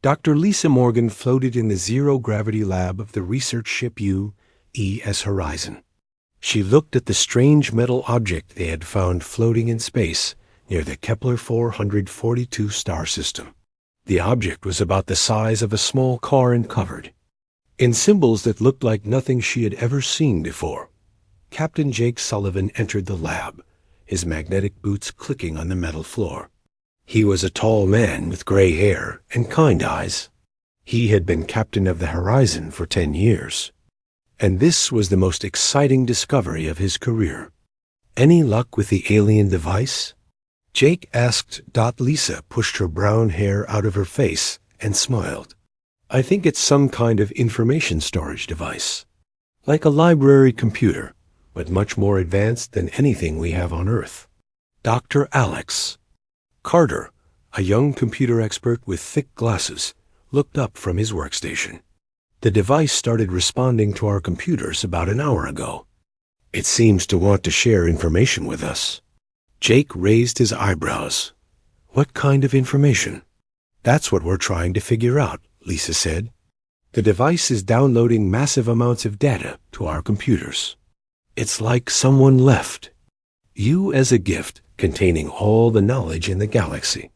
Dr. Lisa Morgan floated in the zero-gravity lab of the research ship U.E.S. Horizon. She looked at the strange metal object they had found floating in space near the Kepler 442 star system. The object was about the size of a small car and covered in symbols that looked like nothing she had ever seen before. Captain Jake Sullivan entered the lab, his magnetic boots clicking on the metal floor. He was a tall man with gray hair and kind eyes. He had been captain of the Horizon for 10 years, and this was the most exciting discovery of his career. Any luck with the alien device? Jake asked. Lisa pushed her brown hair out of her face and smiled. I think it's some kind of information storage device, like a library computer, but much more advanced than anything we have on Earth. Dr. Alex Carter, a young computer expert with thick glasses, looked up from his workstation. The device started responding to our computers about an hour ago. It seems to want to share information with us. Jake raised his eyebrows. What kind of information? That's what we're trying to figure out, Lisa said. The device is downloading massive amounts of data to our computers. It's like someone left you as a gift containing all the knowledge in the galaxy.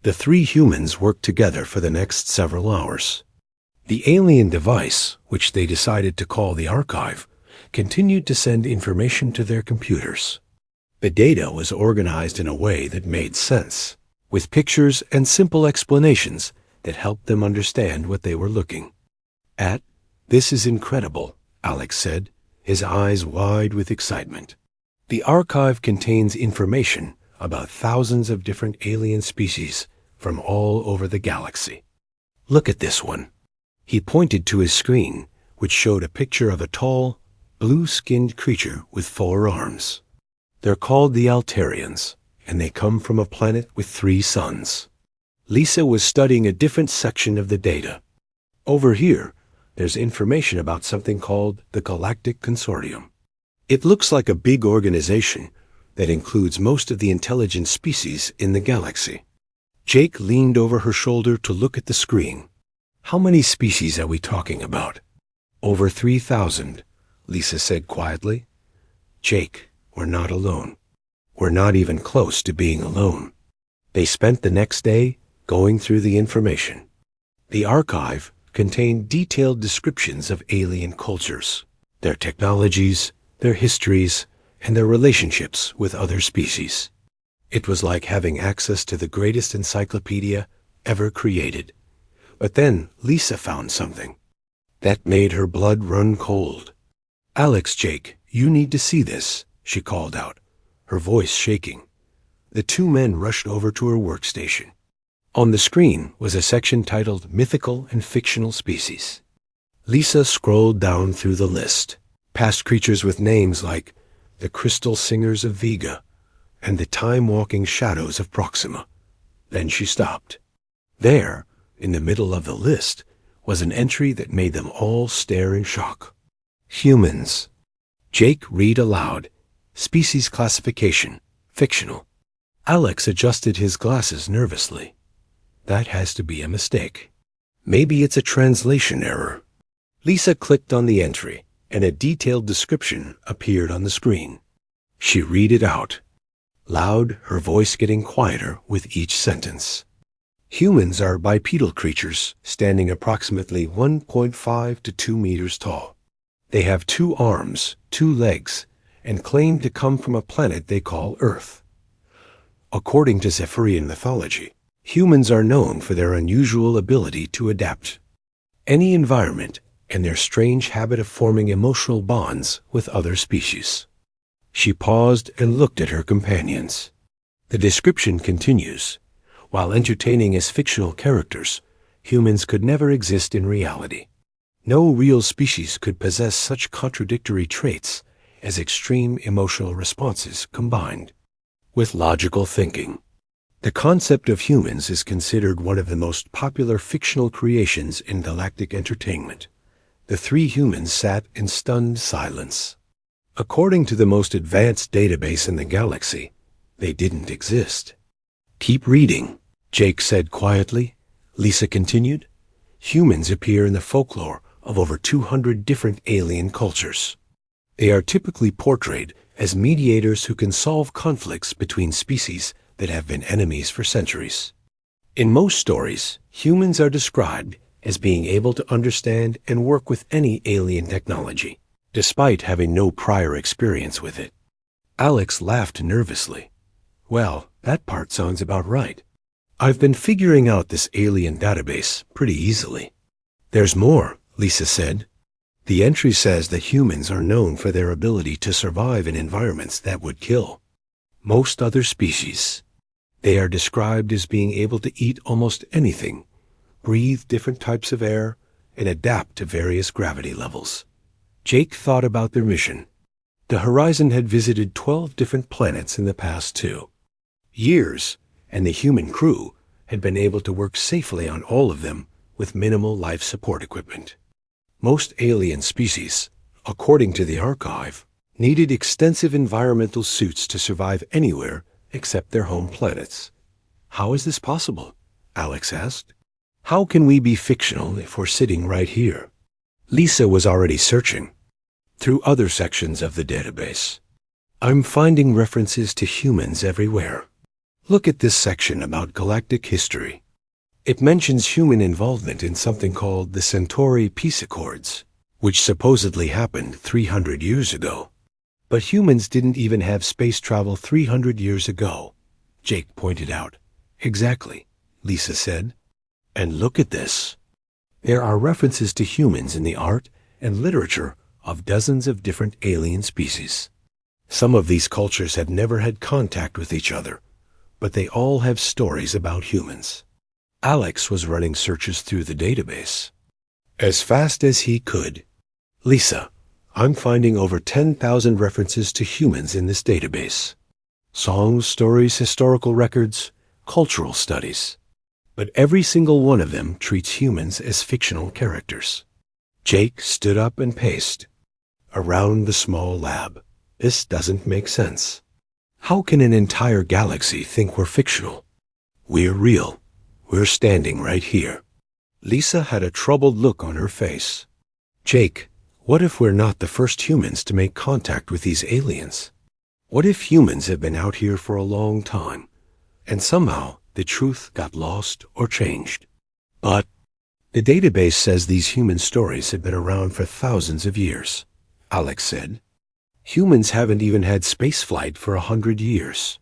The 3 humans worked together for the next several hours. The alien device, which they decided to call the archive, continued to send information to their computers. The data was organized in a way that made sense, with pictures and simple explanations that helped them understand what they were looking at. This is incredible, Alex said, his eyes wide with excitement. The archive contains information about thousands of different alien species from all over the galaxy. Look at this one. He pointed to his screen, which showed a picture of a tall, blue-skinned creature with 4 arms. They're called the Altarians, and they come from a planet with 3 suns. Lisa was studying a different section of the data. Over here, there's information about something called the Galactic Consortium. It looks like a big organization that includes most of the intelligent species in the galaxy. Jake leaned over her shoulder to look at the screen. How many species are we talking about? Over 3,000, Lisa said quietly. Jake, we're not alone. We're not even close to being alone. They spent the next day going through the information. The archive contained detailed descriptions of alien cultures, their technologies, their histories, and their relationships with other species. It was like having access to the greatest encyclopedia ever created. But then Lisa found something that made her blood run cold. Alex, Jake, you need to see this, she called out, her voice shaking. The 2 men rushed over to her workstation. On the screen was a section titled Mythical and Fictional Species. Lisa scrolled down through the list, past creatures with names like the Crystal Singers of Vega and the Time-Walking Shadows of Proxima. Then she stopped. There, in the middle of the list, was an entry that made them all stare in shock. Humans. Jake read aloud. Species classification. Fictional. Alex adjusted his glasses nervously. That has to be a mistake. Maybe it's a translation error. Lisa clicked on the entry, and a detailed description appeared on the screen. She read it out, loud, her voice getting quieter with each sentence. Humans are bipedal creatures standing approximately 1.5 to 2 meters tall. They have 2 arms, 2 legs, and claim to come from a planet they call Earth. According to Zephyrian mythology, humans are known for their unusual ability to adapt any environment and their strange habit of forming emotional bonds with other species. She paused and looked at her companions. The description continues. While entertaining as fictional characters, humans could never exist in reality. No real species could possess such contradictory traits as extreme emotional responses combined with logical thinking. The concept of humans is considered one of the most popular fictional creations in galactic entertainment. The 3 humans sat in stunned silence. According to the most advanced database in the galaxy, they didn't exist. Keep reading, Jake said quietly, Lisa continued. Humans appear in the folklore of over 200 different alien cultures. They are typically portrayed as mediators who can solve conflicts between species that have been enemies for centuries. In most stories, humans are described as being able to understand and work with any alien technology, despite having no prior experience with it. Alex laughed nervously. Well, that part sounds about right. I've been figuring out this alien database pretty easily. There's more, Lisa said. The entry says that humans are known for their ability to survive in environments that would kill most other species. They are described as being able to eat almost anything, breathe different types of air, and adapt to various gravity levels. Jake thought about their mission. The Horizon had visited 12 different planets in the past 2 years, and the human crew had been able to work safely on all of them with minimal life support equipment. Most alien species, according to the archive, needed extensive environmental suits to survive anywhere except their home planets. How is this possible? Alex asked. How can we be fictional if we're sitting right here? Lisa was already searching through other sections of the database. I'm finding references to humans everywhere. Look at this section about galactic history. It mentions human involvement in something called the Centauri Peace Accords, which supposedly happened 300 years ago. But humans didn't even have space travel 300 years ago, Jake pointed out. Exactly, Lisa said. And look at this. There are references to humans in the art and literature of dozens of different alien species. Some of these cultures have never had contact with each other, but they all have stories about humans. Alex was running searches through the database as fast as he could. Lisa, I'm finding over 10,000 references to humans in this database. Songs, stories, historical records, cultural studies. But every single one of them treats humans as fictional characters. Jake stood up and paced around the small lab. This doesn't make sense. How can an entire galaxy think we're fictional? We're real. We're standing right here. Lisa had a troubled look on her face. Jake, what if we're not the first humans to make contact with these aliens? What if humans have been out here for a long time, and somehow the truth got lost or changed? But the database says these human stories have been around for thousands of years, Alex said. Humans haven't even had spaceflight for 100 years.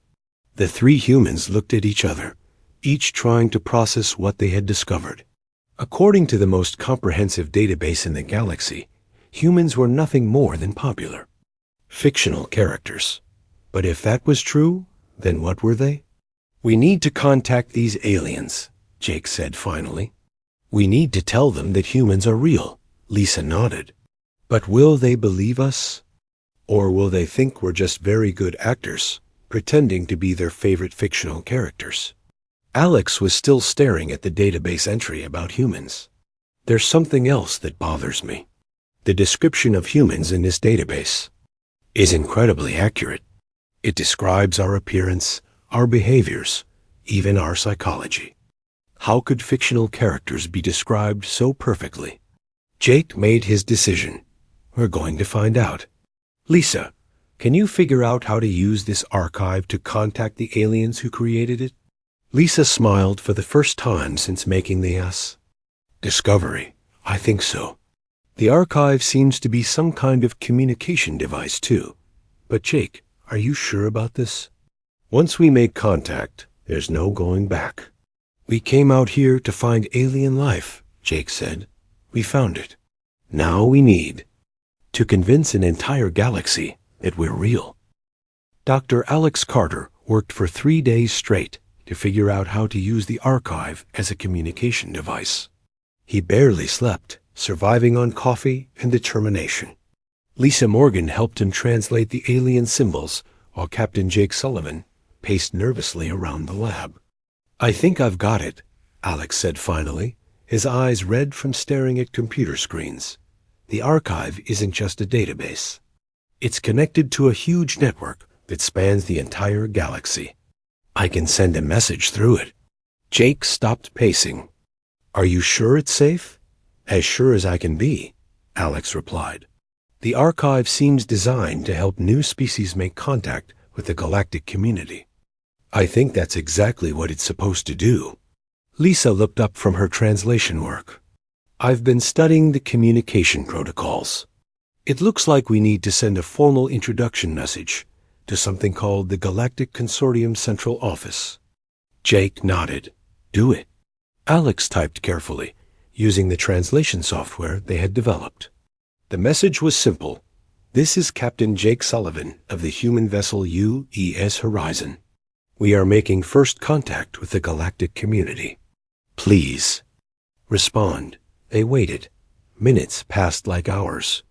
The 3 humans looked at each other, each trying to process what they had discovered. According to the most comprehensive database in the galaxy, humans were nothing more than popular, fictional characters. But if that was true, then what were they? We need to contact these aliens, Jake said finally. We need to tell them that humans are real, Lisa nodded. But will they believe us? Or will they think we're just very good actors, pretending to be their favorite fictional characters? Alex was still staring at the database entry about humans. There's something else that bothers me. The description of humans in this database is incredibly accurate. It describes our appearance, our behaviors, even our psychology. How could fictional characters be described so perfectly? Jake made his decision. We're going to find out. Lisa, can you figure out how to use this archive to contact the aliens who created it? Lisa smiled for the first time since making the discovery. I think so. The archive seems to be some kind of communication device, too. But Jake, are you sure about this? Once we make contact, there's no going back. We came out here to find alien life, Jake said. We found it. Now we need to convince an entire galaxy that we're real. Dr. Alex Carter worked for 3 days straight to figure out how to use the archive as a communication device. He barely slept, surviving on coffee and determination. Lisa Morgan helped him translate the alien symbols, while Captain Jake Sullivan paced nervously around the lab. I think I've got it, Alex said finally, his eyes red from staring at computer screens. The archive isn't just a database. It's connected to a huge network that spans the entire galaxy. I can send a message through it. Jake stopped pacing. Are you sure it's safe? As sure as I can be, Alex replied. The archive seems designed to help new species make contact with the galactic community. I think that's exactly what it's supposed to do. Lisa looked up from her translation work. I've been studying the communication protocols. It looks like we need to send a formal introduction message to something called the Galactic Consortium Central Office. Jake nodded. Do it. Alex typed carefully, using the translation software they had developed. The message was simple. This is Captain Jake Sullivan of the human vessel UES Horizon. We are making first contact with the galactic community. Please respond. They waited. Minutes passed like hours.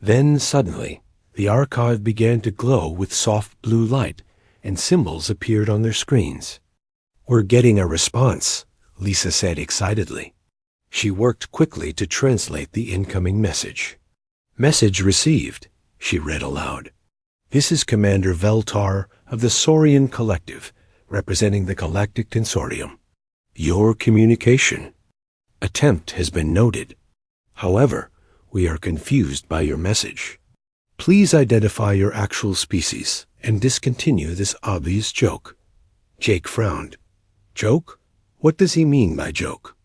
Then suddenly, the archive began to glow with soft blue light, and symbols appeared on their screens. We're getting a response, Lisa said excitedly. She worked quickly to translate the incoming message. Message received, she read aloud. This is Commander Veltar of the Saurian Collective, representing the Galactic Consortium. Your communication attempt has been noted. However, we are confused by your message. Please identify your actual species and discontinue this obvious joke. Jake frowned. Joke? What does he mean by joke?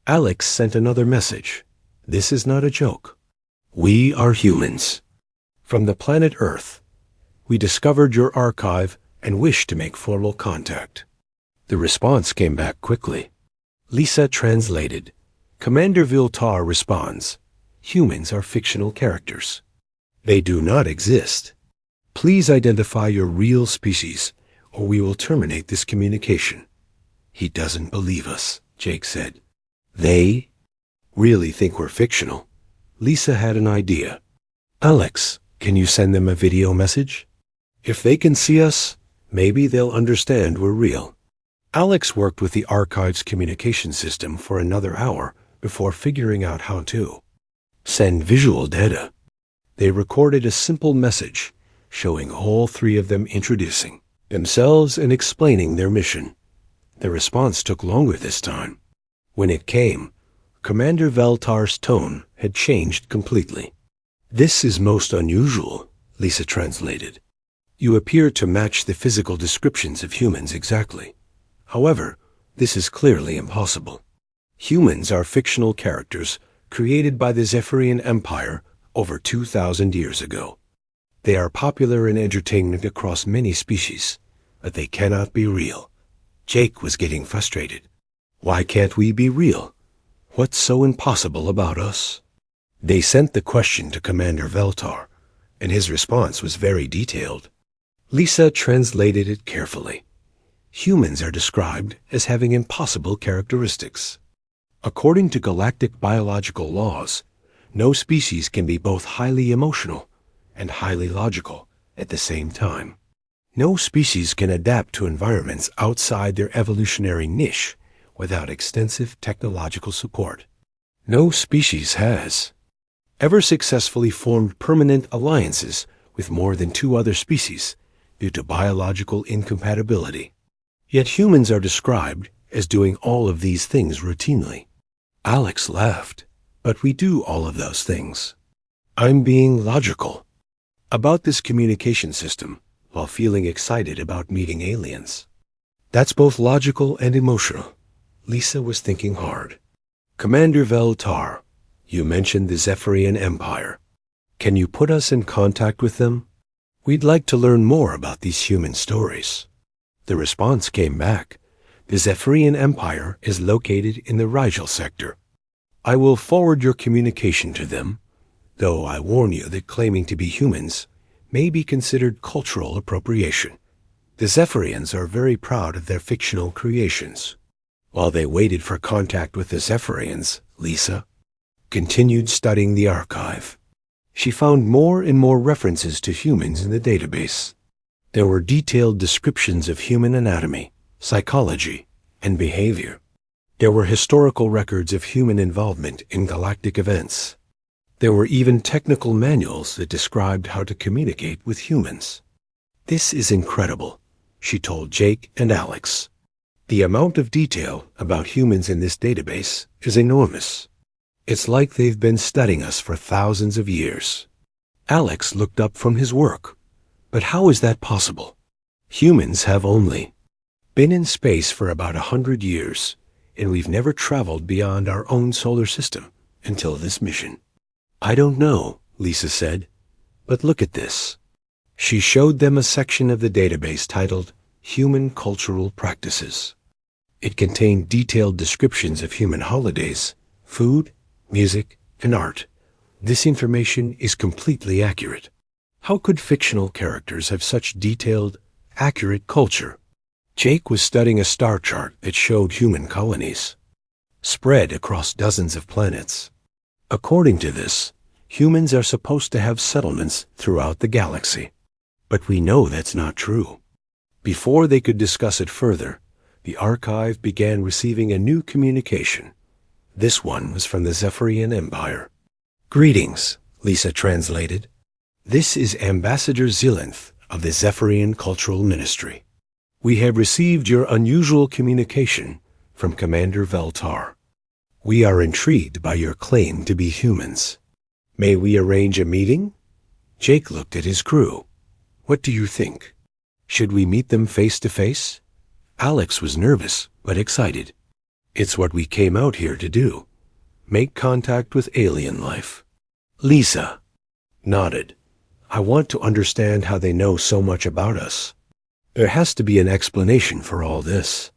Alex sent another message. This is not a joke. We are humans. From the planet Earth. We discovered your archive and wish to make formal contact. The response came back quickly. Lisa translated. Commander Viltar responds. Humans are fictional characters. They do not exist. Please identify your real species, or we will terminate this communication. He doesn't believe us, Jake said. They really think we're fictional. Lisa had an idea. Alex, can you send them a video message? If they can see us, maybe they'll understand we're real. Alex worked with the archive's communication system for another hour before figuring out how to send visual data. They recorded a simple message showing all three of them introducing themselves and explaining their mission. The response took longer this time. When it came, Commander Veltar's tone had changed completely. This is most unusual, Lisa translated. You appear to match the physical descriptions of humans exactly. However, this is clearly impossible. Humans are fictional characters created by the Zephyrian Empire over 2,000 years ago. They are popular in entertainment across many species, but they cannot be real. Jake was getting frustrated. Why can't we be real? What's so impossible about us? They sent the question to Commander Veltar, and his response was very detailed. Lisa translated it carefully. Humans are described as having impossible characteristics. According to galactic biological laws, no species can be both highly emotional and highly logical at the same time. No species can adapt to environments outside their evolutionary niche without extensive technological support. No species has ever successfully formed permanent alliances with more than two other species due to biological incompatibility. Yet humans are described as doing all of these things routinely. Alex laughed. But we do all of those things. I'm being logical about this communication system while feeling excited about meeting aliens. That's both logical and emotional. Lisa was thinking hard. Commander Veltar, you mentioned the Zephyrian Empire. Can you put us in contact with them? We'd like to learn more about these human stories. The response came back. The Zephyrian Empire is located in the Rigel sector. I will forward your communication to them, though I warn you that claiming to be humans may be considered cultural appropriation. The Zephyrians are very proud of their fictional creations. While they waited for contact with the Zephyrians, Lisa continued studying the archive. She found more and more references to humans in the database. There were detailed descriptions of human anatomy, psychology, and behavior. There were historical records of human involvement in galactic events. There were even technical manuals that described how to communicate with humans. This is incredible, she told Jake and Alex. The amount of detail about humans in this database is enormous. It's like they've been studying us for thousands of years. Alex looked up from his work. But how is that possible? Humans have only been in space for about 100 years, and we've never traveled beyond our own solar system until this mission. I don't know, Lisa said, but look at this. She showed them a section of the database titled Human Cultural Practices. It contained detailed descriptions of human holidays, food, music, and art. This information is completely accurate. How could fictional characters have such detailed, accurate culture? Jake was studying a star chart that showed human colonies spread across dozens of planets. According to this, humans are supposed to have settlements throughout the galaxy. But we know that's not true. Before they could discuss it further, the archive began receiving a new communication. This one was from the Zephyrian Empire. Greetings, Lisa translated. This is Ambassador Zilinth of the Zephyrian Cultural Ministry. We have received your unusual communication from Commander Veltar. We are intrigued by your claim to be humans. May we arrange a meeting? Jake looked at his crew. What do you think? Should we meet them face to face? Alex was nervous, but excited. It's what we came out here to do. Make contact with alien life. Lisa nodded. I want to understand how they know so much about us. There has to be an explanation for all this.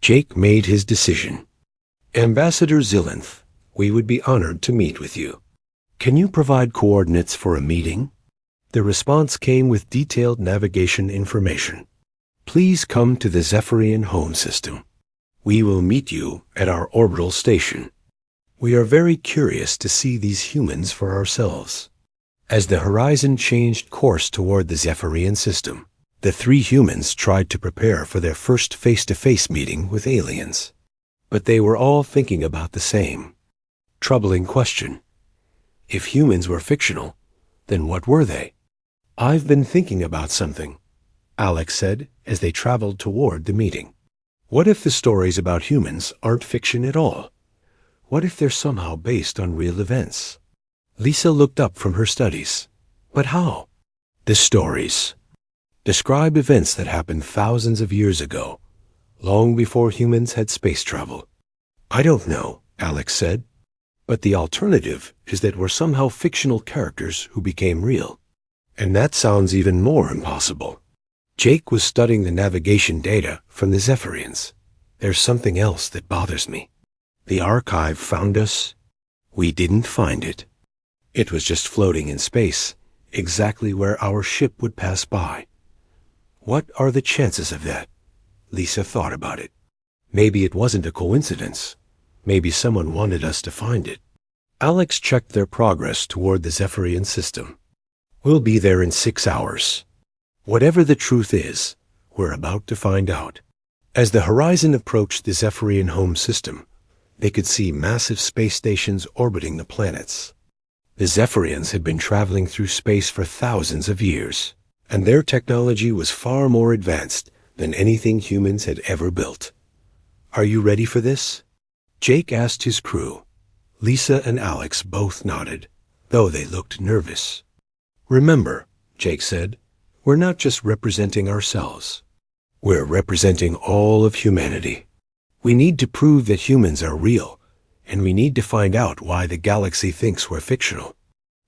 Jake made his decision. Ambassador Zilinth, we would be honored to meet with you. Can you provide coordinates for a meeting? The response came with detailed navigation information. Please come to the Zephyrian home system. We will meet you at our orbital station. We are very curious to see these humans for ourselves. As the horizon changed course toward the Zephyrian system, the three humans tried to prepare for their first face-to-face meeting with aliens. But they were all thinking about the same troubling question. If humans were fictional, then what were they? I've been thinking about something, Alex said as they traveled toward the meeting. What if the stories about humans aren't fiction at all? What if they're somehow based on real events? Lisa looked up from her studies. But how? The stories describe events that happened thousands of years ago, long before humans had space travel. I don't know, Alex said. But the alternative is that we're somehow fictional characters who became real. And that sounds even more impossible. Jake was studying the navigation data from the Zephyrians. There's something else that bothers me. The archive found us. We didn't find it. It was just floating in space, exactly where our ship would pass by. What are the chances of that? Lisa thought about it. Maybe it wasn't a coincidence. Maybe someone wanted us to find it. Alex checked their progress toward the Zephyrian system. We'll be there in 6 hours. Whatever the truth is, we're about to find out. As the horizon approached the Zephyrian home system, they could see massive space stations orbiting the planets. The Zephyrians had been traveling through space for thousands of years, and their technology was far more advanced than anything humans had ever built. Are you ready for this? Jake asked his crew. Lisa and Alex both nodded, though they looked nervous. Remember, Jake said, we're not just representing ourselves. We're representing all of humanity. We need to prove that humans are real, and we need to find out why the galaxy thinks we're fictional.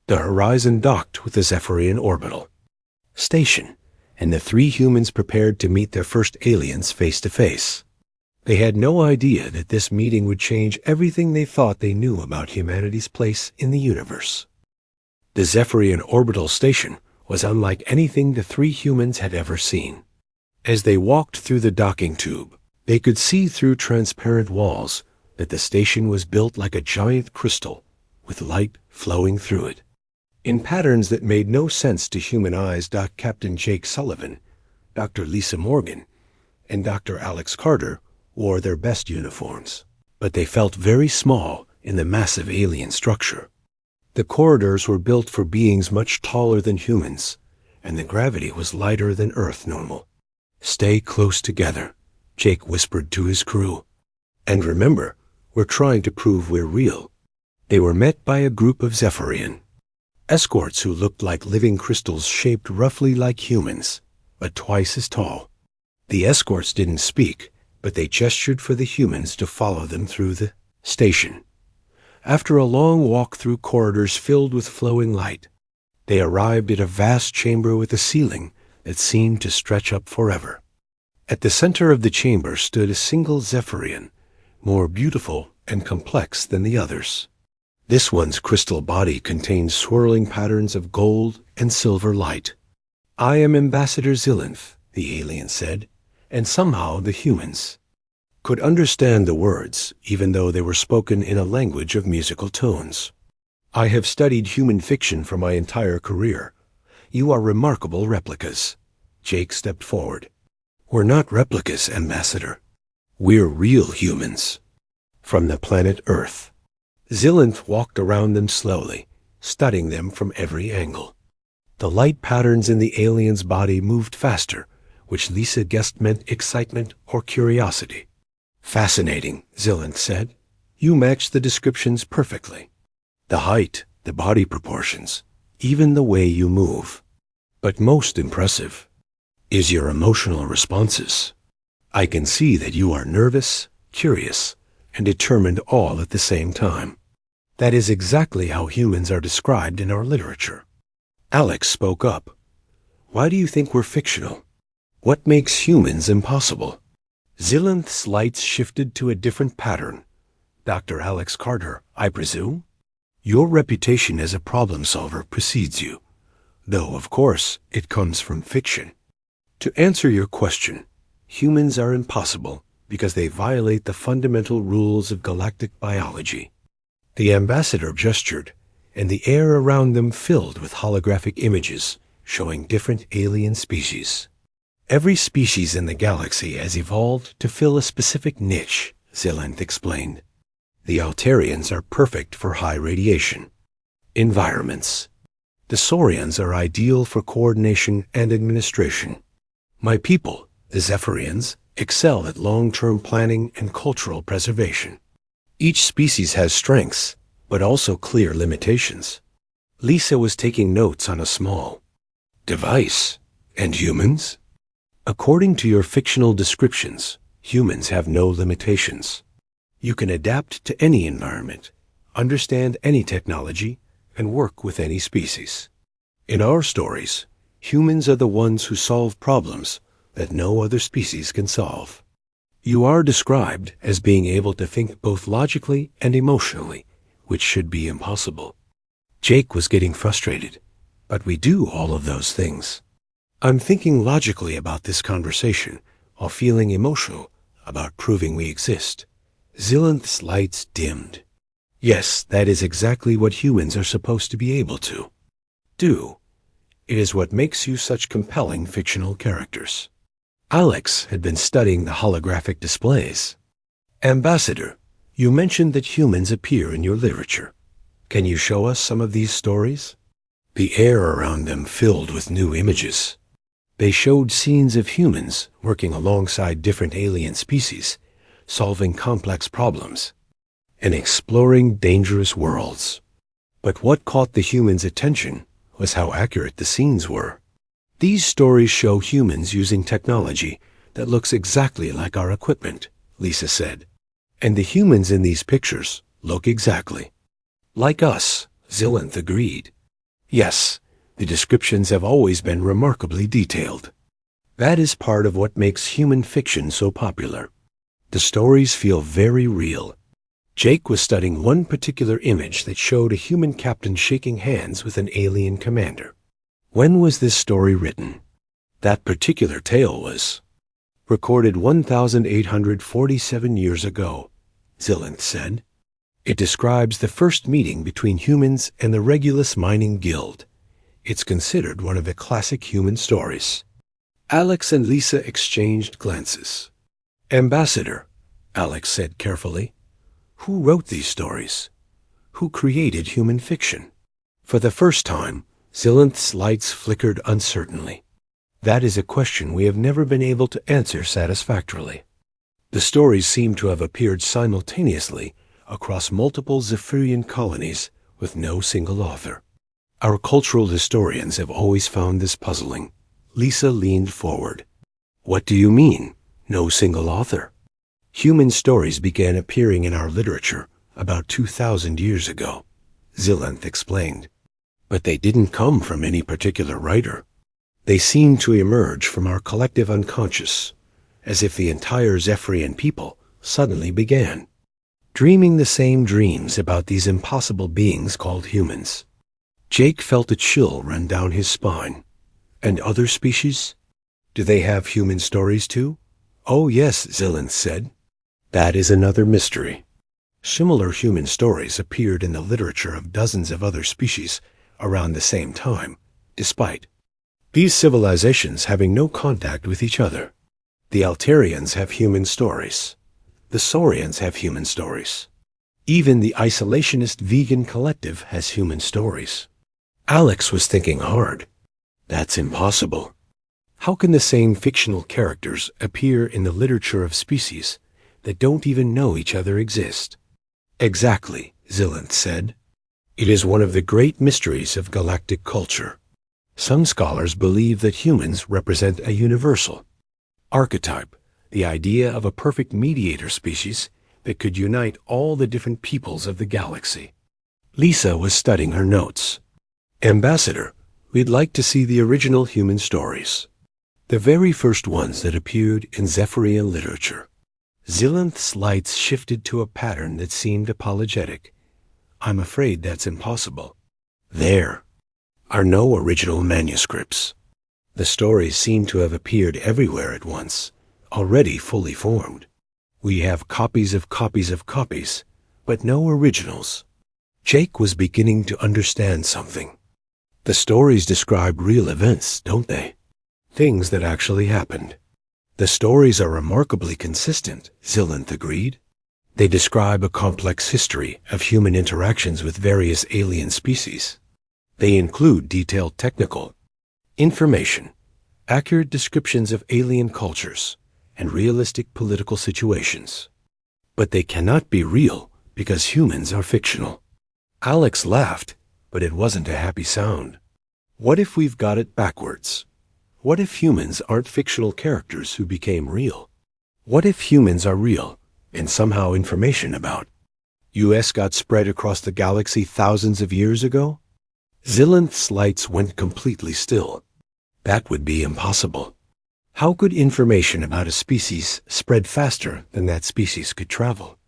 The horizon docked with the Zephyrian orbital station, and the three humans prepared to meet their first aliens face to face. They had no idea that this meeting would change everything they thought they knew about humanity's place in the universe. The Zephyrian orbital station was unlike anything the three humans had ever seen. As they walked through the docking tube, they could see through transparent walls that the station was built like a giant crystal, with light flowing through it. In patterns that made no sense to human eyes, Captain Jake Sullivan, Dr. Lisa Morgan, and Dr. Alex Carter wore their best uniforms, but they felt very small in the massive alien structure. The corridors were built for beings much taller than humans, and the gravity was lighter than Earth normal. Stay close together, Jake whispered to his crew. "And remember, we're trying to prove we're real." They were met by a group of Zephyrian escorts who looked like living crystals shaped roughly like humans, but twice as tall. The escorts didn't speak, but they gestured for the humans to follow them through the station. After a long walk through corridors filled with flowing light, they arrived at a vast chamber with a ceiling that seemed to stretch up forever. At the center of the chamber stood a single Zephyrian, more beautiful and complex than the others. This one's crystal body contained swirling patterns of gold and silver light. "I am Ambassador Zilinth," the alien said, and somehow the humans could understand the words, even though they were spoken in a language of musical tones. "I have studied human fiction for my entire career. You are remarkable replicas." Jake stepped forward. "We're not replicas, Ambassador. We're real humans. From the planet Earth." Zilinth walked around them slowly, studying them from every angle. The light patterns in the alien's body moved faster, which Lisa guessed meant excitement or curiosity. "Fascinating," Zilinth said. "You match the descriptions perfectly. The height, the body proportions, even the way you move. But most impressive is your emotional responses. I can see that you are nervous, curious, and determined all at the same time. That is exactly how humans are described in our literature." Alex spoke up. "Why do you think we're fictional? What makes humans impossible?" Zilinth's lights shifted to a different pattern. "Dr. Alex Carter, I presume? Your reputation as a problem solver precedes you, though, of course, it comes from fiction. To answer your question, humans are impossible because they violate the fundamental rules of galactic biology." The ambassador gestured, and the air around them filled with holographic images showing different alien species. "Every species in the galaxy has evolved to fill a specific niche," Zilinth explained. "The Altarians are perfect for high radiation environments. The Saurians are ideal for coordination and administration. My people, the Zephyrians, excel at long-term planning and cultural preservation. Each species has strengths, but also clear limitations." Lisa was taking notes on a small device. "And humans? According to your fictional descriptions, humans have no limitations. You can adapt to any environment, understand any technology, and work with any species. In our stories, humans are the ones who solve problems that no other species can solve. You are described as being able to think both logically and emotionally, which should be impossible." Jake was getting frustrated. "But we do all of those things. I'm thinking logically about this conversation while feeling emotional about proving we exist." Zilinth's lights dimmed. "Yes, that is exactly what humans are supposed to be able to do. It is what makes you such compelling fictional characters." Alex had been studying the holographic displays. "Ambassador, you mentioned that humans appear in your literature. Can you show us some of these stories?" The air around them filled with new images. They showed scenes of humans working alongside different alien species, solving complex problems, and exploring dangerous worlds. But what caught the humans' attention was how accurate the scenes were. "These stories show humans using technology that looks exactly like our equipment," Lisa said. "And the humans in these pictures look exactly like us," Zilinth agreed. "Yes, the descriptions have always been remarkably detailed. That is part of what makes human fiction so popular. The stories feel very real." Jake was studying one particular image that showed a human captain shaking hands with an alien commander. "When was this story written?" "That particular tale was recorded 1,847 years ago," Zilinth said. "It describes the first meeting between humans and the Regulus Mining Guild. It's considered one of the classic human stories." Alex and Lisa exchanged glances. "Ambassador," Alex said carefully, "who wrote these stories? Who created human fiction?" For the first time, Zilinth's lights flickered uncertainly. "That is a question we have never been able to answer satisfactorily. The stories seem to have appeared simultaneously across multiple Zephyrian colonies with no single author. Our cultural historians have always found this puzzling. Lisa leaned forward. What do you mean, no single author? Human stories began appearing in our literature about 2,000 years ago, Zillanth explained. But they didn't come from any particular writer. They seemed to emerge from our collective unconscious, as if the entire Zephyrian people suddenly began dreaming the same dreams about these impossible beings called humans. Jake felt a chill run down his spine. And other species? Do they have human stories too? Oh yes, Zillanth said. That is another mystery. Similar human stories appeared in the literature of dozens of other species around the same time, despite these civilizations having no contact with each other. The Altarians have human stories. The Saurians have human stories. Even the isolationist vegan collective has human stories. Alex was thinking hard. That's impossible. How can the same fictional characters appear in the literature of species that don't even know each other exist? Exactly, Zillanth said. It is one of the great mysteries of galactic culture. Some scholars believe that humans represent a universal archetype, the idea of a perfect mediator species that could unite all the different peoples of the galaxy. Lisa was studying her notes. Ambassador, we'd like to see the original human stories. The very first ones that appeared in Zephyrian literature. Zillanth's lights shifted to a pattern that seemed apologetic. I'm afraid that's impossible. There are no original manuscripts. The stories seem to have appeared everywhere at once, already fully formed. We have copies of copies of copies, but no originals. Jake was beginning to understand something. The stories describe real events, don't they? Things that actually happened. The stories are remarkably consistent, Zillanth agreed. They describe a complex history of human interactions with various alien species. They include detailed technical information, accurate descriptions of alien cultures, and realistic political situations. But they cannot be real because humans are fictional. Alex laughed, but it wasn't a happy sound. What if we've got it backwards? What if humans aren't fictional characters who became real? What if humans are real and somehow information about US got spread across the galaxy thousands of years ago? Zillanth's lights went completely still. That would be impossible. How could information about a species spread faster than that species could travel?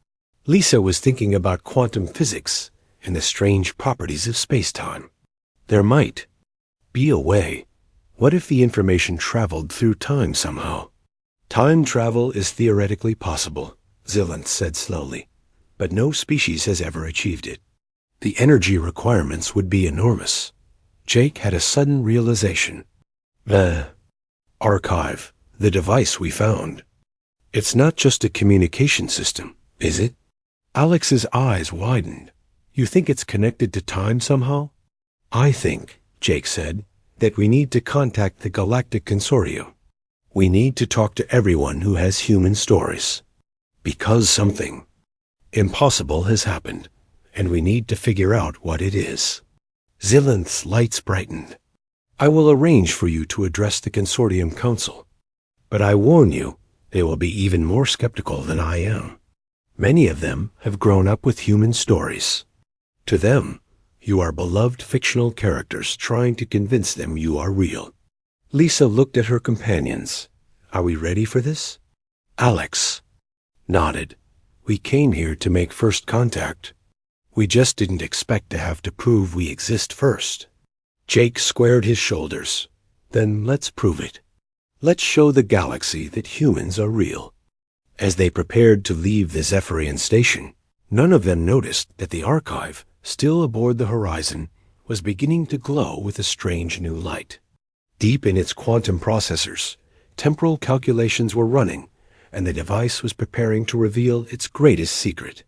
Lisa was thinking about quantum physics and the strange properties of space-time. There might be a way. What if the information traveled through time somehow? Time travel is theoretically possible, Zillanth said slowly, but no species has ever achieved it. The energy requirements would be enormous. Jake had a sudden realization. The archive, the device we found. It's not just a communication system, is it? Alex's eyes widened. You think it's connected to time somehow? I think, Jake said, that we need to contact the Galactic Consortium. We need to talk to everyone who has human stories. Because something impossible has happened, and we need to figure out what it is. Zillanth's lights brightened. I will arrange for you to address the Consortium Council, but I warn you, they will be even more skeptical than I am. Many of them have grown up with human stories. To them, you are beloved fictional characters trying to convince them you are real. Lisa looked at her companions. Are we ready for this? Alex nodded. We came here to make first contact. We just didn't expect to have to prove we exist first. Jake squared his shoulders. Then let's prove it. Let's show the galaxy that humans are real. As they prepared to leave the Zephyrian station, none of them noticed that the archive, still aboard the horizon, was beginning to glow with a strange new light. Deep in its quantum processors, temporal calculations were running, and the device was preparing to reveal its greatest secret.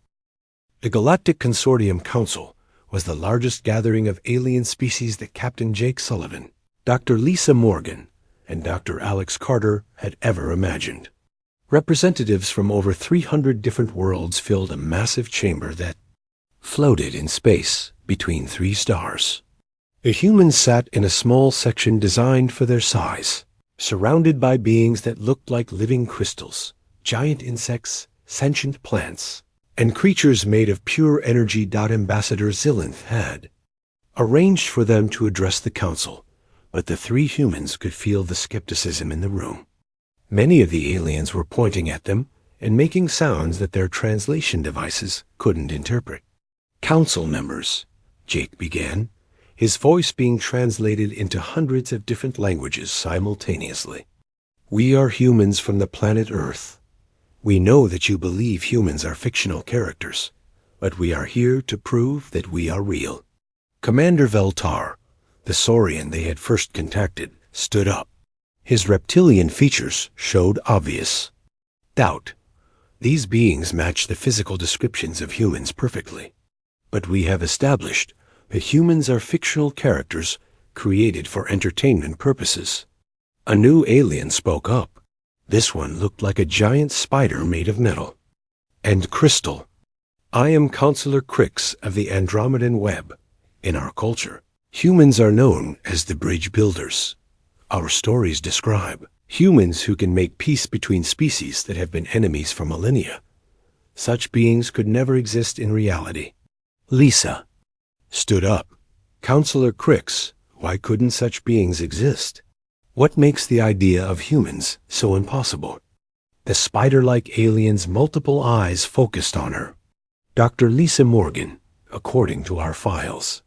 The Galactic Consortium Council was the largest gathering of alien species that Captain Jake Sullivan, Dr. Lisa Morgan, and Dr. Alex Carter had ever imagined. Representatives from over 300 different worlds filled a massive chamber that floated in space between 3 stars. The humans sat in a small section designed for their size, surrounded by beings that looked like living crystals, giant insects, sentient plants, and creatures made of pure energy. Ambassador Zilinth had arranged for them to address the council, but the 3 humans could feel the skepticism in the room. Many of the aliens were pointing at them and making sounds that their translation devices couldn't interpret. "Council members," Jake began, his voice being translated into hundreds of different languages simultaneously. "We are humans from the planet Earth. We know that you believe humans are fictional characters, but we are here to prove that we are real." Commander Veltar, the Saurian they had first contacted, stood up. His reptilian features showed obvious doubt. "These beings match the physical descriptions of humans perfectly. But we have established that humans are fictional characters created for entertainment purposes." A new alien spoke up. This one looked like a giant spider made of metal and crystal. "I am Counselor Crix of the Andromedan Web. In our culture, humans are known as the bridge builders. Our stories describe humans who can make peace between species that have been enemies for millennia. Such beings could never exist in reality." Lisa stood up. "Counselor Crix, why couldn't such beings exist? What makes the idea of humans so impossible?" The spider-like alien's multiple eyes focused on her. "Dr. Lisa Morgan, according to our files,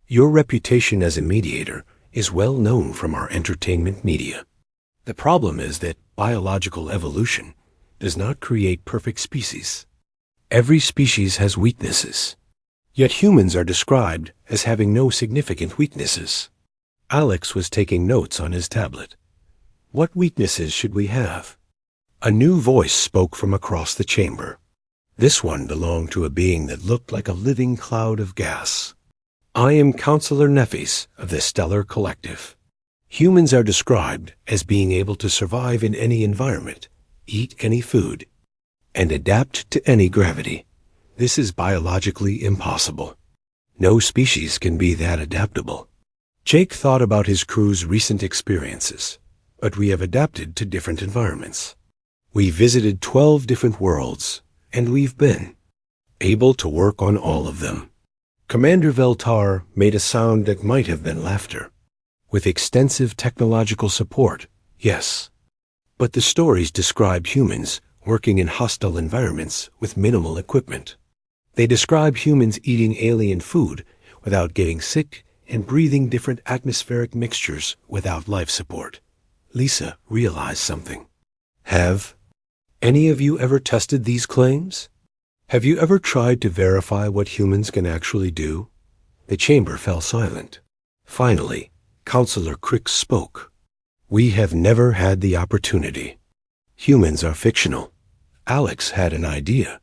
your reputation as a mediator is well known from our entertainment media. The problem is that biological evolution does not create perfect species. Every species has weaknesses. Yet humans are described as having no significant weaknesses." Alex was taking notes on his tablet. "What weaknesses should we have?" A new voice spoke from across the chamber. This one belonged to a being that looked like a living cloud of gas. "I am Counselor Nefis of the Stellar Collective. Humans are described as being able to survive in any environment, eat any food, and adapt to any gravity. This is biologically impossible. No species can be that adaptable." Jake thought about his crew's recent experiences, but we have adapted to different environments. We visited 12 different worlds, and we've been able to work on all of them. Commander Veltar made a sound that might have been laughter. "With extensive technological support, yes. But the stories describe humans working in hostile environments with minimal equipment. They describe humans eating alien food without getting sick and breathing different atmospheric mixtures without life support." Lisa realized something. "Have any of you ever tested these claims? Have you ever tried to verify what humans can actually do?" The chamber fell silent. Finally, Counselor Crix spoke. "We have never had the opportunity. Humans are fictional. Alex had an idea.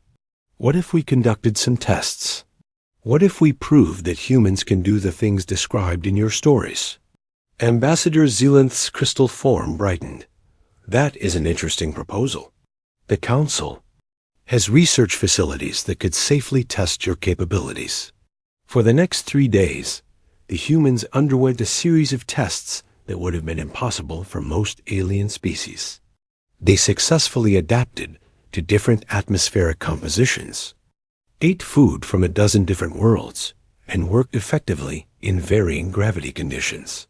What if we conducted some tests? What if we proved that humans can do the things described in your stories?" Ambassador Zilinth's crystal form brightened. "That is an interesting proposal. The Council has research facilities that could safely test your capabilities." For the next 3 days, the humans underwent a series of tests that would have been impossible for most alien species. They successfully adapted to different atmospheric compositions, ate food from a dozen different worlds, and worked effectively in varying gravity conditions.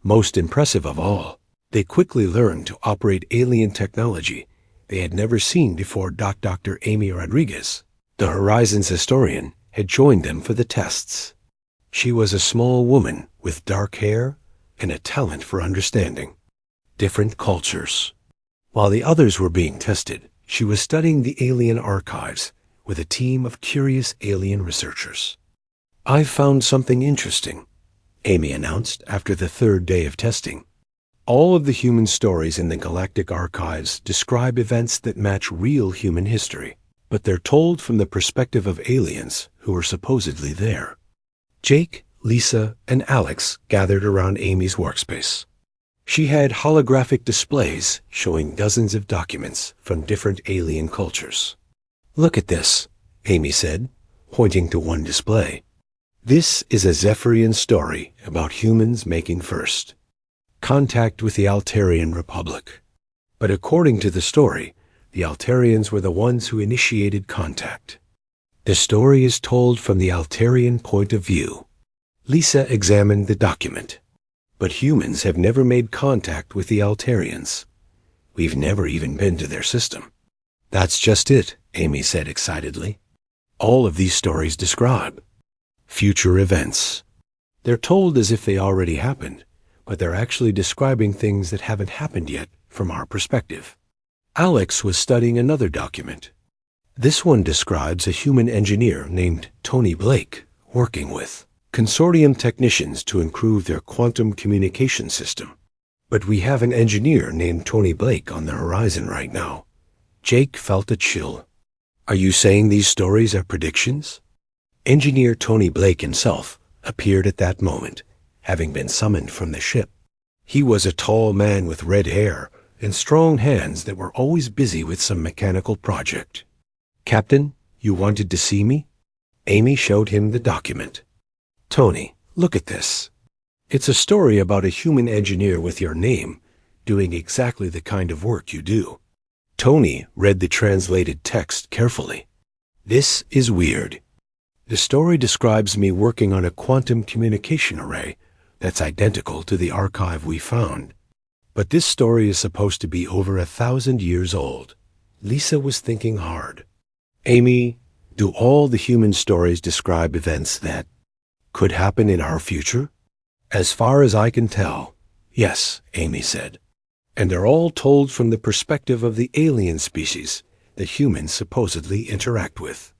Most impressive of all, they quickly learned to operate alien technology they had never seen before. Dr. Amy Rodriguez, the Horizons historian, had joined them for the tests. She was a small woman with dark hair and a talent for understanding different cultures. While the others were being tested, she was studying the alien archives with a team of curious alien researchers. "I've found something interesting," Amy announced after the 3rd day of testing. "All of the human stories in the Galactic archives describe events that match real human history, but they're told from the perspective of aliens who are supposedly there." Jake, Lisa, and Alex gathered around Amy's workspace. She had holographic displays showing dozens of documents from different alien cultures. "Look at this," Amy said, pointing to one display. "This is a Zephyrian story about humans making first contact with the Altarian Republic. But according to the story, the Altarians were the ones who initiated contact. The story is told from the Altarian point of view." Lisa examined the document. "But humans have never made contact with the Altarians. We've never even been to their system." "That's just it," Amy said excitedly. "All of these stories describe future events. They're told as if they already happened, but they're actually describing things that haven't happened yet from our perspective." Alex was studying another document. This one describes a human engineer named Tony Blake working with consortium technicians to improve their quantum communication system. "But we have an engineer named Tony Blake on the horizon right now." Jake felt a chill. "Are you saying these stories are predictions?" Engineer Tony Blake himself appeared at that moment, having been summoned from the ship. He was a tall man with red hair and strong hands that were always busy with some mechanical project. "Captain, you wanted to see me?" Amy showed him the document. "Tony, look at this. It's a story about a human engineer with your name doing exactly the kind of work you do." Tony read the translated text carefully. "This is weird. The story describes me working on a quantum communication array that's identical to the archive we found. But this story is supposed to be over 1,000 years old." Lisa was thinking hard. "Amy, do all the human stories describe events that could happen in our future?" "As far as I can tell, yes," Amy said. "And they're all told from the perspective of the alien species that humans supposedly interact with.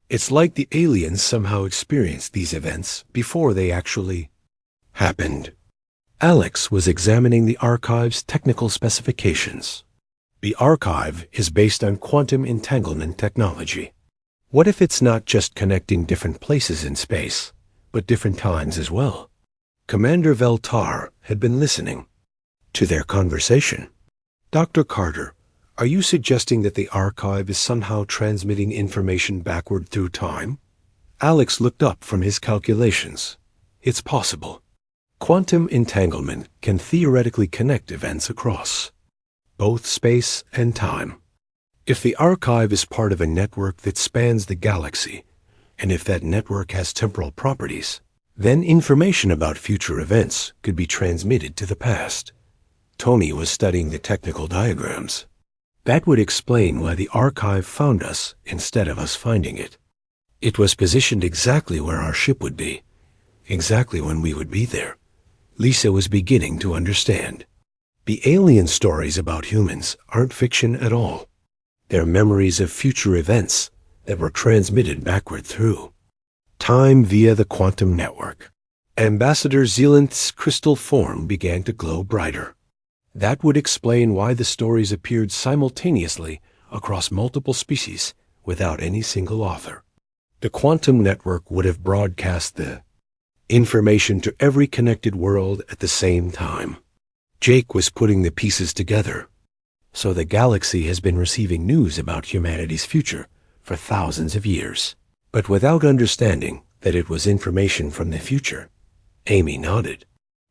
It's like the aliens somehow experienced these events before they actually happened." Alex was examining the archive's technical specifications. The archive is based on quantum entanglement technology. What if it's not just connecting different places in space, but different times as well? Commander Veltar had been listening to their conversation. "Dr. Carter, are you suggesting that the archive is somehow transmitting information backward through time?" Alex looked up from his calculations. "It's possible. Quantum entanglement can theoretically connect events across both space and time. If the archive is part of a network that spans the galaxy, and if that network has temporal properties, then information about future events could be transmitted to the past." Tony was studying the technical diagrams. "That would explain why the archive found us instead of us finding it. It was positioned exactly where our ship would be, exactly when we would be there." Lisa was beginning to understand. The alien stories about humans aren't fiction at all. They're memories of future events that were transmitted backward through time via the quantum network. Ambassador Zealanth's crystal form began to glow brighter. That would explain why the stories appeared simultaneously across multiple species without any single author. The quantum network would have broadcast the information to every connected world at the same time. Jake was putting the pieces together. So the galaxy has been receiving news about humanity's future for thousands of years, but without understanding that it was information from the future. Amy nodded.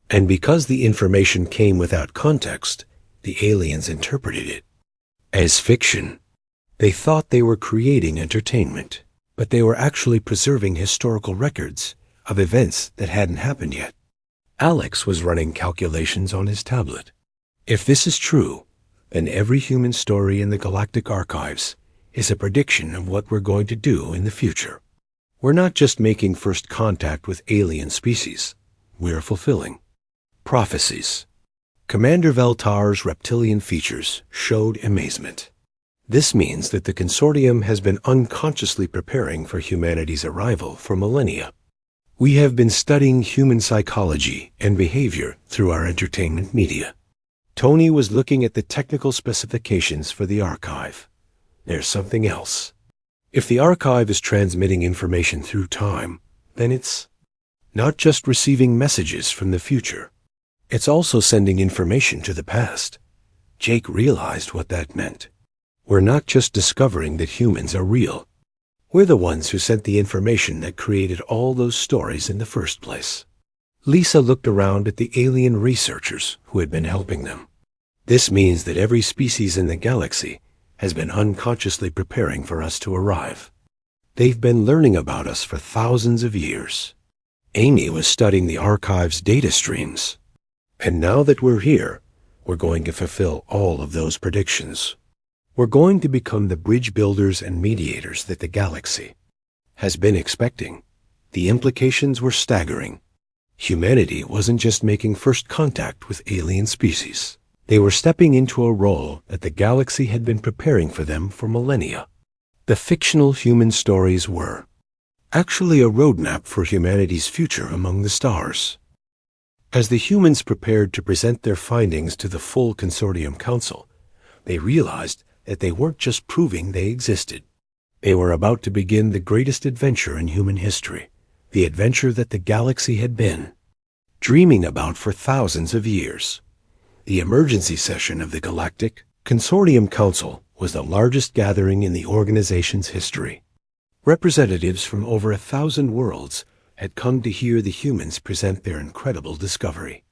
And because the information came without context, the aliens interpreted it as fiction. They thought they were creating entertainment, but they were actually preserving historical records of events that hadn't happened yet. Alex was running calculations on his tablet. If this is true, then every human story in the Galactic Archives is a prediction of what we're going to do in the future. We're not just making first contact with alien species. We're fulfilling prophecies. Commander Veltar's reptilian features showed amazement. This means that the consortium has been unconsciously preparing for humanity's arrival for millennia. We have been studying human psychology and behavior through our entertainment media. Tony was looking at the technical specifications for the archive. There's something else. If the archive is transmitting information through time, then it's not just receiving messages from the future. It's also sending information to the past. Jake realized what that meant. We're not just discovering that humans are real. We're the ones who sent the information that created all those stories in the first place. Lisa looked around at the alien researchers who had been helping them. This means that every species in the galaxy has been unconsciously preparing for us to arrive. They've been learning about us for thousands of years. Amy was studying the archive's data streams. And now that we're here, we're going to fulfill all of those predictions. We're going to become the bridge builders and mediators that the galaxy has been expecting. The implications were staggering. Humanity wasn't just making first contact with alien species. They were stepping into a role that the galaxy had been preparing for them for millennia. The fictional human stories were actually a roadmap for humanity's future among the stars. As the humans prepared to present their findings to the full Consortium Council, they realized that they weren't just proving they existed. They were about to begin the greatest adventure in human history, the adventure that the galaxy had been dreaming about for thousands of years. The emergency session of the Galactic Consortium Council was the largest gathering in the organization's history. Representatives from over 1,000 worlds had come to hear the humans present their incredible discovery.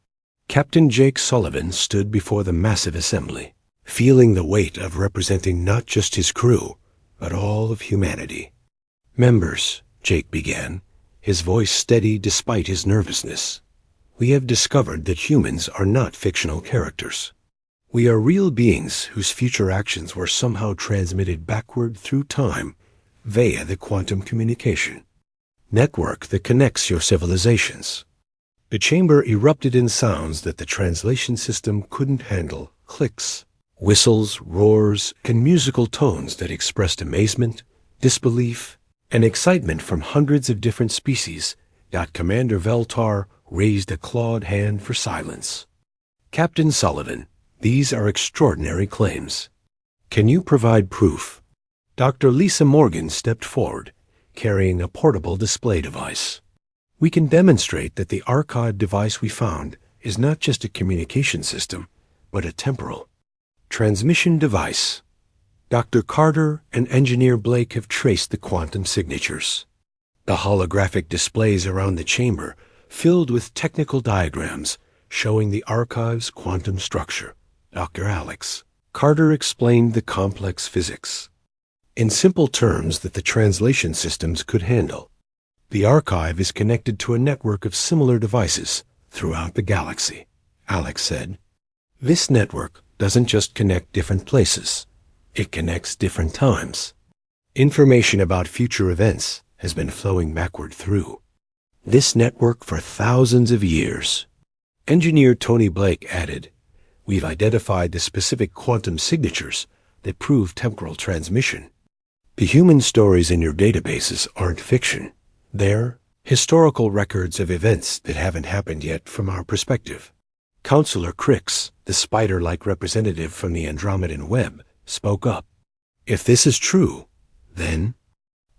Captain Jake Sullivan stood before the massive assembly, feeling the weight of representing not just his crew, but all of humanity. "Members," Jake began, his voice steady despite his nervousness, "we have discovered that humans are not fictional characters. We are real beings whose future actions were somehow transmitted backward through time via the quantum communication network that connects your civilizations." The chamber erupted in sounds that the translation system couldn't handle: clicks, whistles, roars, and musical tones that expressed amazement, disbelief, and excitement from hundreds of different species. Commander Veltar raised a clawed hand for silence. "Captain Sullivan, these are extraordinary claims. Can you provide proof?" Dr. Lisa Morgan stepped forward, carrying a portable display device. "We can demonstrate that the archive device we found is not just a communication system, but a temporal transmission device. Dr. Carter and Engineer Blake have traced the quantum signatures." The holographic displays around the chamber filled with technical diagrams showing the archive's quantum structure. Dr. Alex Carter explained the complex physics in simple terms that the translation systems could handle. "The archive is connected to a network of similar devices throughout the galaxy," Alex said. "This network doesn't just connect different places, it connects different times. Information about future events has been flowing backward through this network for thousands of years." Engineer Tony Blake added, "We've identified the specific quantum signatures that prove temporal transmission. The human stories in your databases aren't fiction. They're historical records of events that haven't happened yet from our perspective." Counselor Crix, the spider-like representative from the Andromedan web, spoke up. "If this is true, then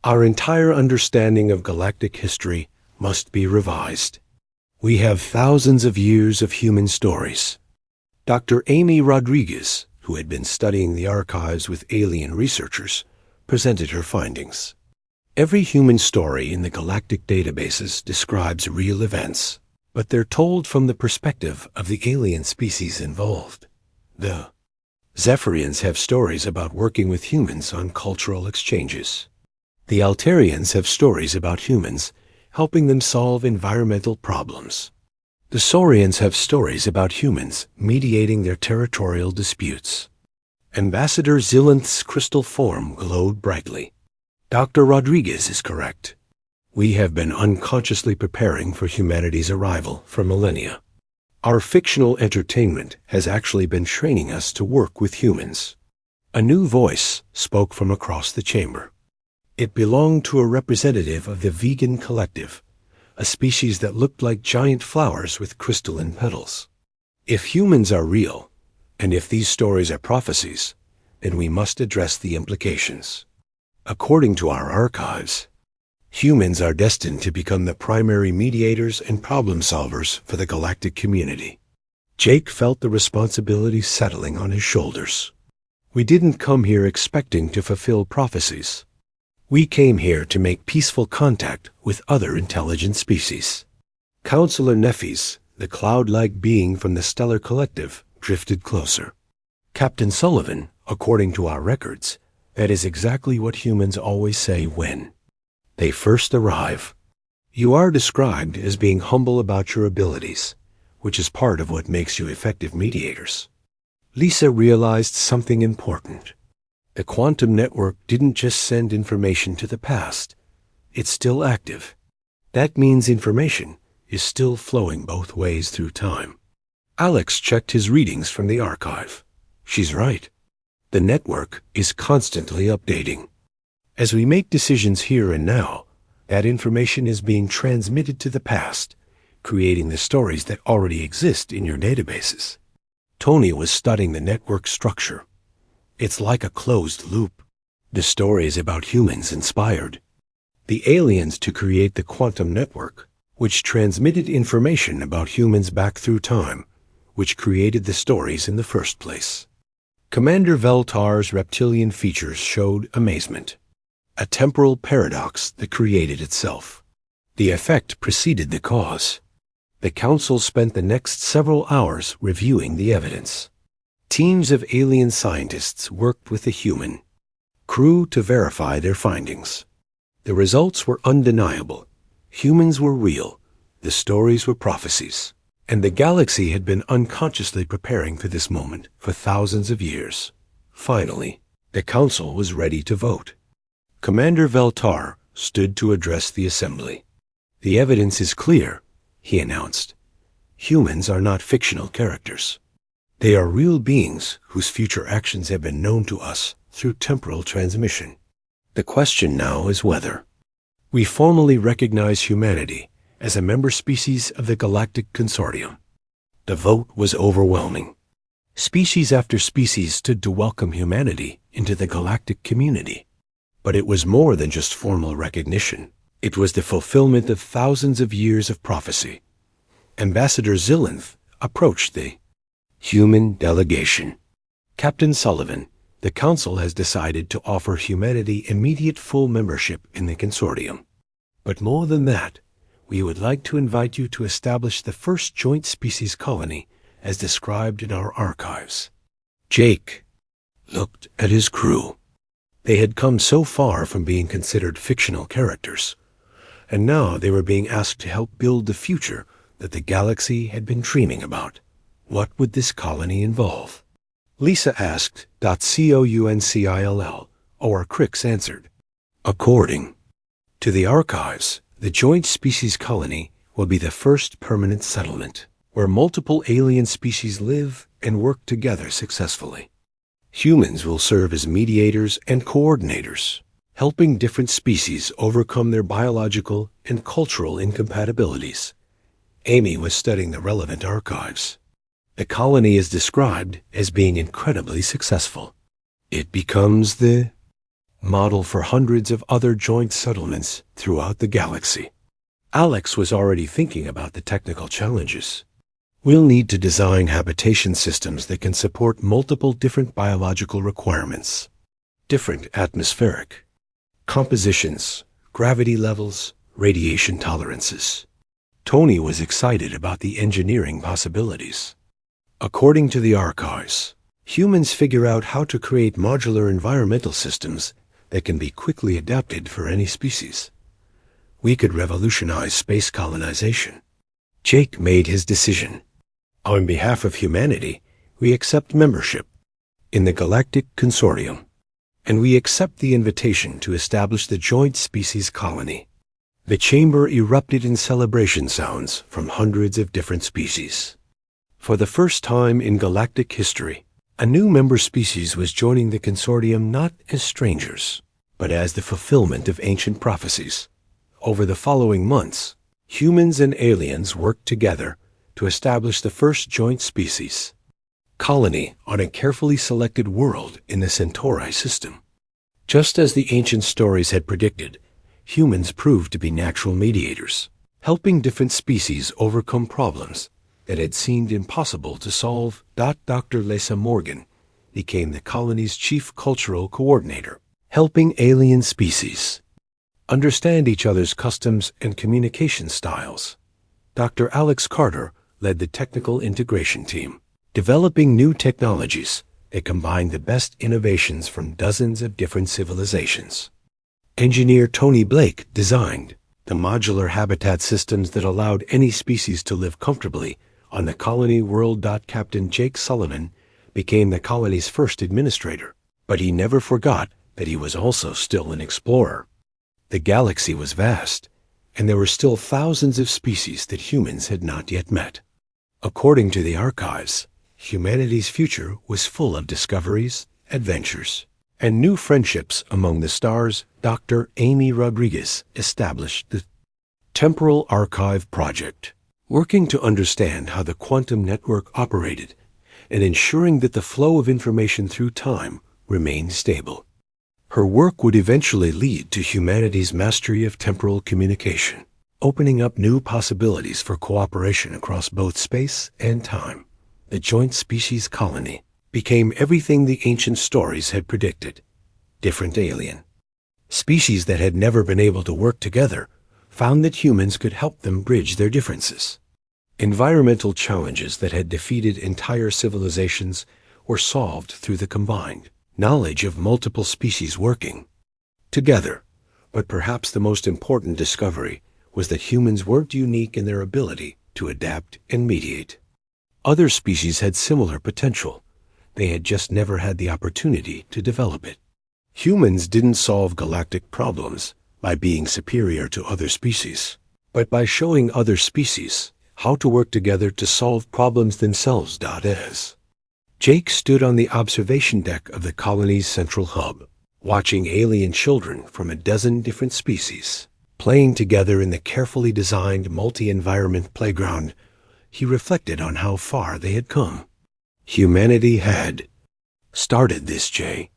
our entire understanding of galactic history must be revised. We have thousands of years of human stories." Dr. Amy Rodriguez, who had been studying the archives with alien researchers, presented her findings. "Every human story in the galactic databases describes real events, but they're told from the perspective of the alien species involved. The Zephyrians have stories about working with humans on cultural exchanges. The Altarians have stories about humans helping them solve environmental problems. The Saurians have stories about humans mediating their territorial disputes." Ambassador Zilinth's crystal form glowed brightly. "Dr. Rodriguez is correct. We have been unconsciously preparing for humanity's arrival for millennia. Our fictional entertainment has actually been training us to work with humans." A new voice spoke from across the chamber. It belonged to a representative of the vegan collective, a species that looked like giant flowers with crystalline petals. "If humans are real, and if these stories are prophecies, then we must address the implications. According to our archives, humans are destined to become the primary mediators and problem solvers for the galactic community. Jake felt the responsibility settling on his shoulders. We didn't come here expecting to fulfill prophecies. We came here to make peaceful contact with other intelligent species. Counselor Nephes, the cloud-like being from the Stellar Collective, drifted closer. Captain Sullivan, according to our records, that is exactly what humans always say when they first arrive. You are described as being humble about your abilities, which is part of what makes you effective mediators. Lisa realized something important. The quantum network didn't just send information to the past. It's still active. That means information is still flowing both ways through time. Alex checked his readings from the archive. She's right. The network is constantly updating. As we make decisions here and now, that information is being transmitted to the past, creating the stories that already exist in your databases. Tony was studying the network structure. It's like a closed loop. The story is about humans inspired the aliens to create the quantum network, which transmitted information about humans back through time, which created the stories in the first place. Commander Veltar's reptilian features showed amazement, a temporal paradox that created itself. The effect preceded the cause. The Council spent the next several hours reviewing the evidence. Teams of alien scientists worked with the human crew to verify their findings. The results were undeniable. Humans were real, the stories were prophecies, and the galaxy had been unconsciously preparing for this moment for thousands of years. Finally, the Council was ready to vote. Commander Veltar stood to address the assembly. The evidence is clear, he announced. Humans are not fictional characters. They are real beings whose future actions have been known to us through temporal transmission. The question now is whether we formally recognize humanity as a member species of the Galactic Consortium. The vote was overwhelming. Species after species stood to welcome humanity into the galactic community. But it was more than just formal recognition. It was the fulfillment of thousands of years of prophecy. Ambassador Zillinth approached the human delegation. Captain Sullivan, the Council has decided to offer humanity immediate full membership in the consortium. But more than that, we would like to invite you to establish the first joint species colony as described in our archives. Jake looked at his crew. They had come so far from being considered fictional characters, and now they were being asked to help build the future that the galaxy had been dreaming about. What would this colony involve? Lisa asked. Council, or Crix answered. According to the archives, the joint species colony will be the first permanent settlement, where multiple alien species live and work together successfully. Humans will serve as mediators and coordinators, helping different species overcome their biological and cultural incompatibilities. Amy was studying the relevant archives. The colony is described as being incredibly successful. It becomes the model for hundreds of other joint settlements throughout the galaxy. Alex was already thinking about the technical challenges. We'll need to design habitation systems that can support multiple different biological requirements, different atmospheric compositions, gravity levels, radiation tolerances. Tony was excited about the engineering possibilities. According to the archives, humans figure out how to create modular environmental systems that can be quickly adapted for any species. We could revolutionize space colonization. Jake made his decision. On behalf of humanity, we accept membership in the Galactic Consortium, and we accept the invitation to establish the joint species colony. The chamber erupted in celebration sounds from hundreds of different species. For the first time in galactic history, a new member species was joining the consortium not as strangers, but as the fulfillment of ancient prophecies. Over the following months, humans and aliens worked together to establish the first joint species colony on a carefully selected world in the Centauri system. Just as the ancient stories had predicted, humans proved to be natural mediators, helping different species overcome problems that had seemed impossible to solve. Dr. Lisa Morgan became the colony's chief cultural coordinator, helping alien species understand each other's customs and communication styles. Dr. Alex Carter led the technical integration team, developing new technologies that combined the best innovations from dozens of different civilizations. Engineer Tony Blake designed the modular habitat systems that allowed any species to live comfortably on the colony world. Captain Jake Sullivan became the colony's first administrator, but he never forgot that he was also still an explorer. The galaxy was vast, and there were still thousands of species that humans had not yet met. According to the archives, humanity's future was full of discoveries, adventures, and new friendships among the stars. Dr. Amy Rodriguez established the Temporal Archive Project, working to understand how the quantum network operated and ensuring that the flow of information through time remained stable. Her work would eventually lead to humanity's mastery of temporal communication, opening up new possibilities for cooperation across both space and time. The joint species colony became everything the ancient stories had predicted. Different alien species that had never been able to work together found that humans could help them bridge their differences. Environmental challenges that had defeated entire civilizations were solved through the combined knowledge of multiple species working together. But perhaps the most important discovery was that humans weren't unique in their ability to adapt and mediate. Other species had similar potential. They had just never had the opportunity to develop it. Humans didn't solve galactic problems by being superior to other species, but by showing other species how to work together to solve problems themselves. As Jake stood on the observation deck of the colony's central hub, watching alien children from a dozen different species playing together in the carefully designed multi-environment playground, he reflected on how far they had come. Humanity had started this, Jay.